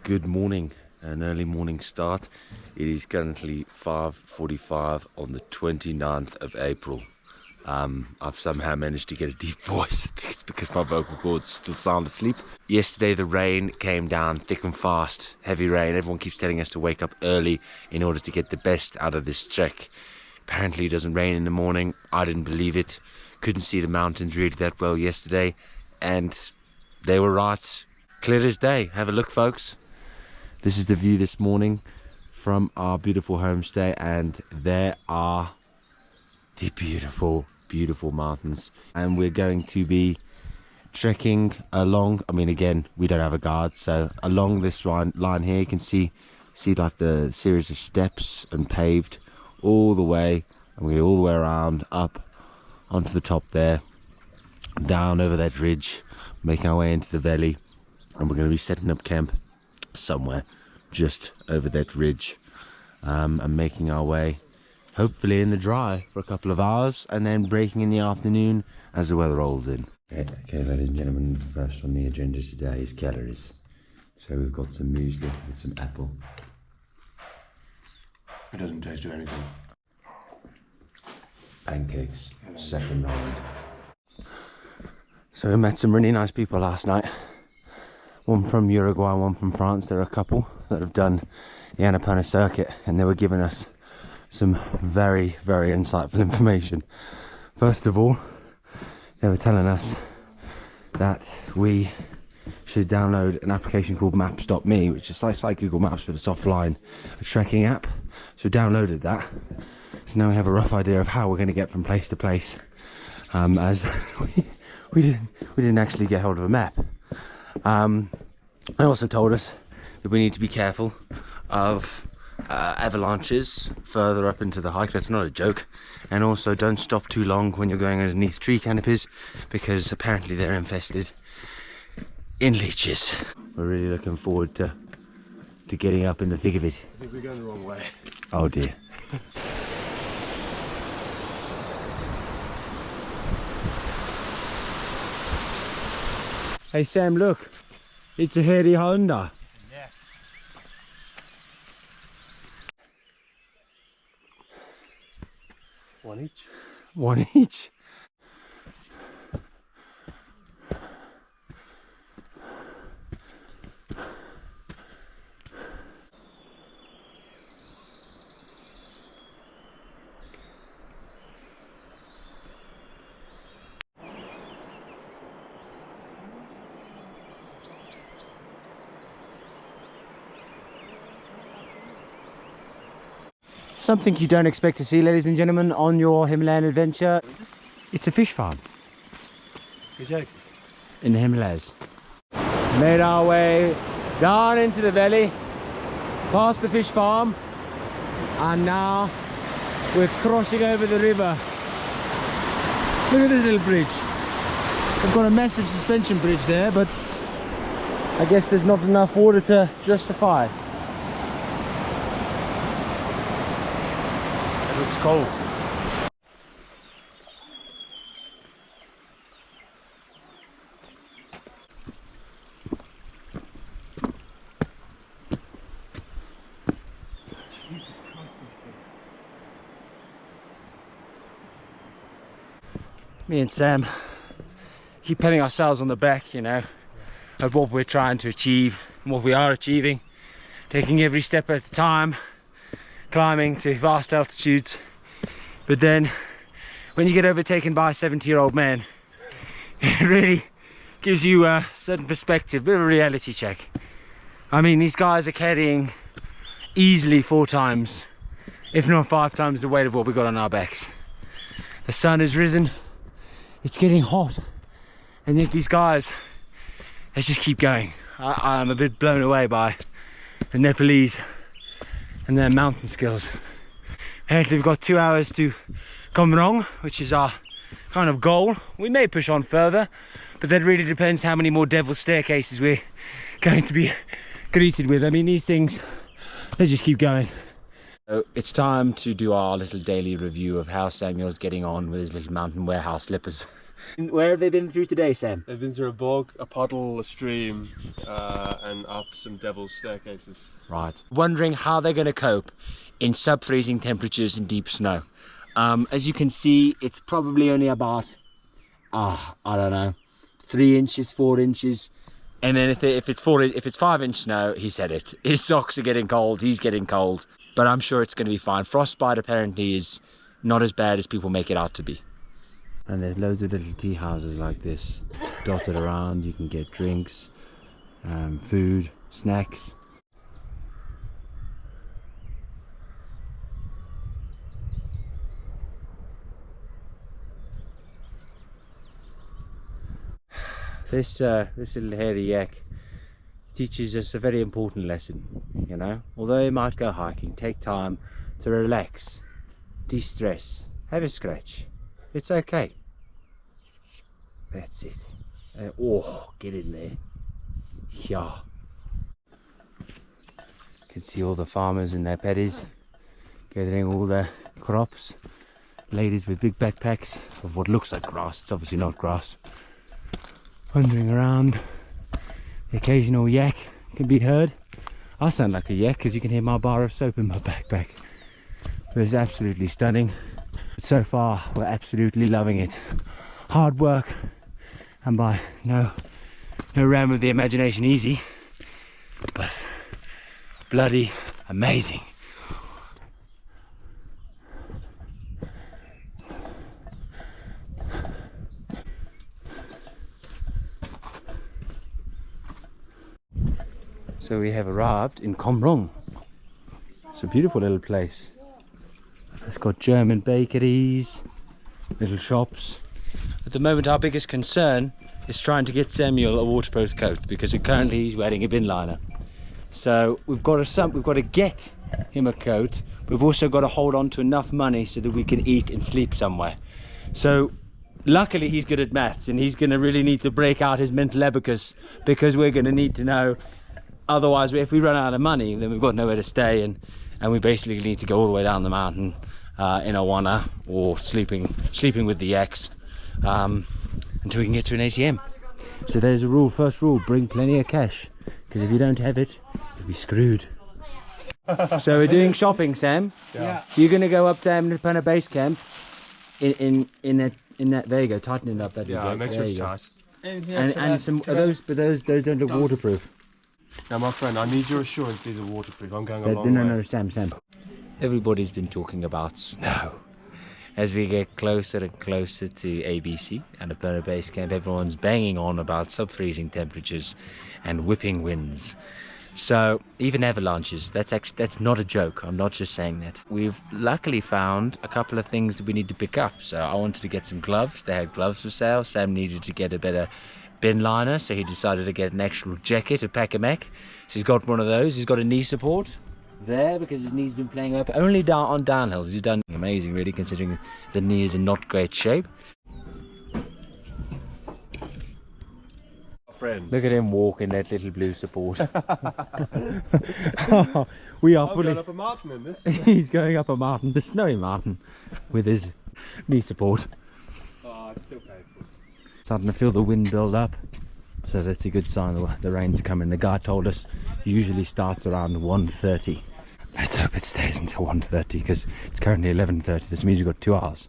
Good morning, an early morning start. It is currently 5:45 on the 29th of April. I've somehow managed to get a deep voice. I think it's because my vocal cords still sound asleep. Yesterday the rain came down thick and fast, heavy rain. Everyone keeps telling us to wake up early in order to get the best out of this trek. Apparently it doesn't rain in the morning. I didn't believe it. Couldn't see the mountains really that well yesterday, and they were right. Clear as day. Have a look, folks. This is the view this morning from our beautiful homestay, and there are the beautiful, beautiful mountains. And we're going to be trekking along, I mean, again, we don't have a guide, so along this line here, you can see like the series of steps and paved all the way, and we're all the way around, up onto the top there, down over that ridge, making our way into the valley, and we're going to be setting up camp somewhere just over that ridge, and making our way hopefully in the dry for a couple of hours, and then breaking in the afternoon as the weather rolls in. Okay, ladies and gentlemen, first on the agenda today is calories. So we've got some muesli with some apple. It doesn't taste of anything. Pancakes, second round. So we met some really nice people last night. One from Uruguay, one from France. They're a couple that have done the Annapurna circuit, and they were giving us some very, very insightful information. First of all, they were telling us that we should download an application called Maps.me, which is like Google Maps, but it's offline, a trekking app. So we downloaded that. So now we have a rough idea of how we're going to get from place to place, as we didn't actually get hold of a map. They also told us that we need to be careful of avalanches further up into the hike. That's not a joke. And also don't stop too long when you're going underneath tree canopies, because apparently they're infested in leeches. We're really looking forward to getting up in the thick of it. I think we're going the wrong way. Oh dear. Hey Sam, look, it's a hairy Honda. Yeah. One each. One each. Something you don't expect to see, ladies and gentlemen, on your Himalayan adventure. It's a fish farm. You joking? In the Himalayas. Made our way down into the valley, past the fish farm, and now we're crossing over the river. Look at this little bridge. They've got a massive suspension bridge there, but I guess there's not enough water to justify it. It looks cold. Jesus Christ. Me and Sam keep patting ourselves on the back, you know, of what we're trying to achieve and what we are achieving, taking every step at a time, climbing to vast altitudes. But then when you get overtaken by a 70-year-old man, it really gives you a certain perspective, bit of a reality check. I mean, these guys are carrying easily 4 times, if not 5 times the weight of what we got on our backs. The sun has risen, it's getting hot, and yet these guys, they just keep going. I'm a bit blown away by the Nepalese and their mountain skills. Apparently we've got 2 hours to Ghandruk, which is our kind of goal. We may push on further, but that really depends how many more devil's staircases we're going to be greeted with. I mean, these things, they just keep going. So it's time to do our little daily review of how Samuel's getting on with his little mountain warehouse slippers. Where have they been through today, Sam? They've been through a bog, a puddle, a stream, and up some devil's staircases. Right. Wondering how they're going to cope in sub-freezing temperatures and deep snow. As you can see, it's probably only about, I don't know, 3 inches, 4 inches. And then if it's 5-inch snow, he said it. His socks are getting cold, he's getting cold. But I'm sure it's going to be fine. Frostbite apparently is not as bad as people make it out to be. And there's loads of little tea houses like this dotted around. You can get drinks, food, snacks. This little hairy yak teaches us a very important lesson, you know. Although you might go hiking, take time to relax, de-stress, have a scratch. It's okay. That's it. Oh, get in there. Yeah. You can see all the farmers in their paddies gathering all the crops. Ladies with big backpacks of what looks like grass. It's obviously not grass. Wandering around. The occasional yak can be heard. I sound like a yak because you can hear my bar of soap in my backpack. But it's absolutely stunning. But so far, we're absolutely loving it. Hard work, and by no realm of the imagination easy, but bloody amazing. So we have arrived in Komrong. It's a beautiful little place. It's got German bakeries, little shops. At the moment our biggest concern is trying to get Samuel a waterproof coat because currently he's wearing a bin liner. So we've got to get him a coat. We've also got to hold on to enough money so that we can eat and sleep somewhere. So luckily he's good at maths and he's going to really need to break out his mental abacus because we're going to need to know. Otherwise, if we run out of money, then we've got nowhere to stay, and we basically need to go all the way down the mountain in a wana or sleeping with the yaks until we can get to an ATM. So there's a rule. First rule: bring plenty of cash, because if you don't have it, you'll be screwed. So we're doing shopping, Sam. Yeah. So you're going to go up to Annapurna Base Camp in that. There you go. Tighten it up. Yeah, make sure it's tight. And some those don't look waterproof. Now, my friend, I need your assurance these are waterproof. I'm going a long way. No, Sam. Everybody's been talking about snow. As we get closer and closer to A.B.C, Annapurna Base Camp, everyone's banging on about sub-freezing temperatures and whipping winds. So even avalanches, that's not a joke. I'm not just saying that. We've luckily found a couple of things that we need to pick up. So I wanted to get some gloves. They had gloves for sale. Sam needed to get a better bin liner, so he decided to get an actual jacket, a pack-a-mac. So he's got one of those. He's got a knee support there because his knee's been playing up only down on downhills. He's done amazing, really, considering the knee is in not great shape. Friend. Look at him walk in that little blue support. We are fully. Going up a mountain in this. He's going up a mountain, the snowy mountain, with his knee support. Oh, it's still painful. Starting to feel the wind build up, so that's a good sign the rain's coming. The guy told us usually starts around 1:30. Let's hope it stays until 1:30 because it's currently 11:30. This means we've got 2 hours.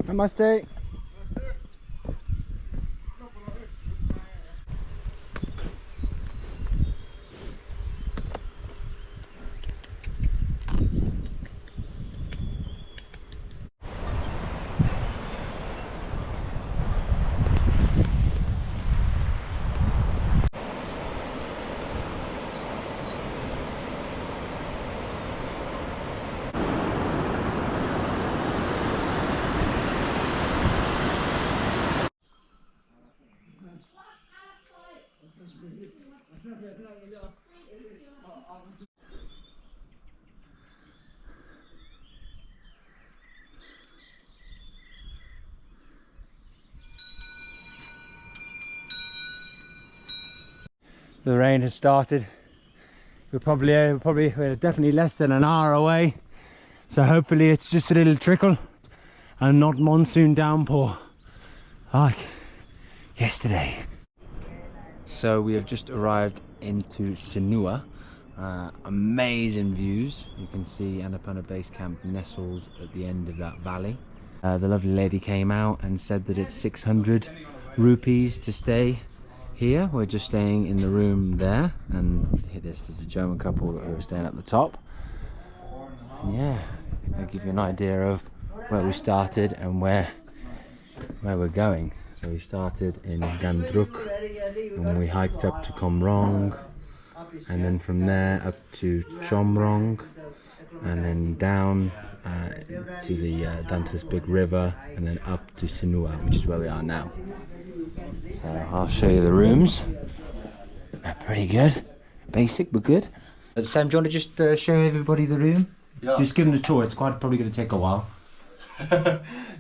Namaste. The rain has started. we're definitely less than an hour away. So hopefully it's just a little trickle and not monsoon downpour like yesterday. So we have just arrived into Sinuwa. Amazing views. You can see Annapurna Base Camp nestled at the end of that valley. The lovely lady came out and said that it's 600 rupees to stay here. We're just staying in the room there, and this is a German couple who are staying at the top. And yeah, I'll give you an idea of where we started and where we're going. So we started in Ghandruk and we hiked up to Komrong, and then from there up to Chomrong, and then down down to this big river, and then up to Sinuwa, which is where we are now. So I'll show you the rooms. They're pretty good, basic but good. Sam, do you want to just show everybody the room? Yeah. Just give them the tour. It's probably going to take a while.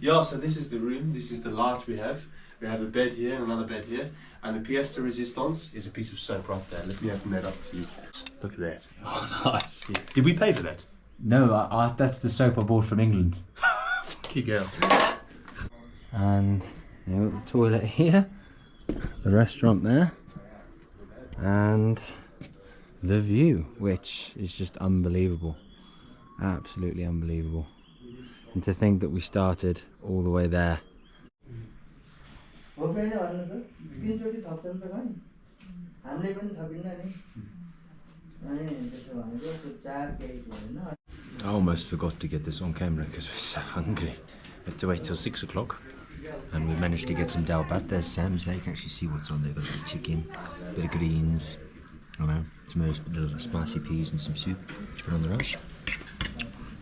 Yeah, so this is the room, this is the light we have. We have a bed here and another bed here. And the pièce de résistance is a piece of soap right there. Let me open that up for you. Look at that. Oh, nice. Yeah. Did we pay for that? No, that's the soap I bought from England. Fucking girl. And the toilet here, the restaurant there, and the view, which is just unbelievable. Absolutely unbelievable. And to think that we started all the way there. I almost forgot to get this on camera because we're so hungry. We had to wait till 6 o'clock, and we managed to get some dal bhat. There's Sam's there. You can actually see what's on there. Got some chicken, a bit of greens, some little spicy peas and some soup. Which put on the rice.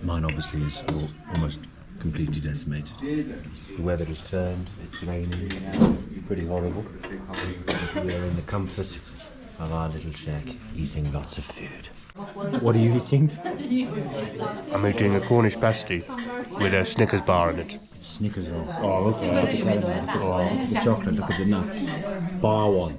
Mine obviously is almost completely decimated. The weather has turned, it's raining, pretty horrible. We are in the comfort of our little shack, eating lots of food. What are you eating? I'm eating a Cornish pasty with a Snickers bar in it. It's a Snickers roll. Oh, look at the chocolate, look at the nuts. Bar one.